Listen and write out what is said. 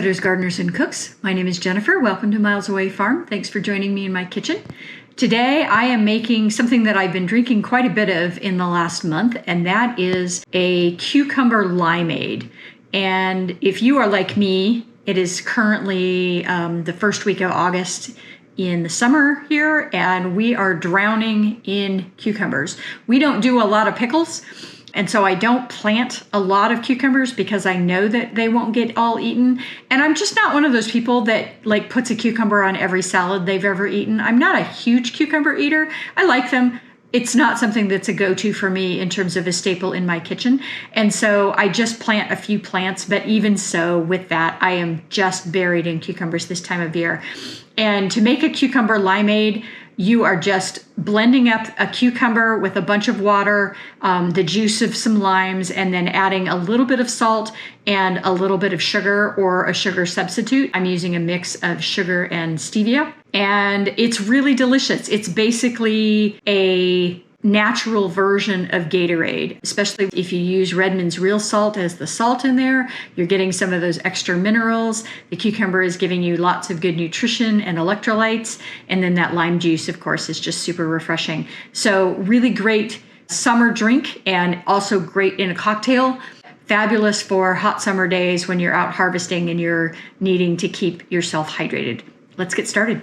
Homesteaders, Gardeners, and Cooks. My name is Jennifer. Welcome to Miles Away Farm. Thanks for joining me in my kitchen. Today I am making something that I've been drinking quite a bit of in the last month, and that is a cucumber limeade. And if you are like me, it is currently the first week of August in the summer here, and we are drowning in cucumbers. We don't do a lot of pickles. And so I don't plant a lot of cucumbers because I know that they won't get all eaten. And I'm just not one of those people that like puts a cucumber on every salad they've ever eaten. I'm not a huge cucumber eater. I like them. It's not something that's a go-to for me in terms of a staple in my kitchen. And so I just plant a few plants, but even so with that, I am just buried in cucumbers this time of year. And to make a cucumber limeade, you are just blending up a cucumber with a bunch of water, the juice of some limes, and then adding a little bit of salt and a little bit of sugar or a sugar substitute. I'm using a mix of sugar and stevia, and it's really delicious. It's basically a natural version of Gatorade, especially if you use Redmond's real salt as the salt in there. You're getting some of those extra minerals. The cucumber is giving you lots of good nutrition and electrolytes. And then that lime juice, of course, is just super refreshing. So really great summer drink and also great in a cocktail. Fabulous for hot summer days when you're out harvesting and you're needing to keep yourself hydrated. Let's get started.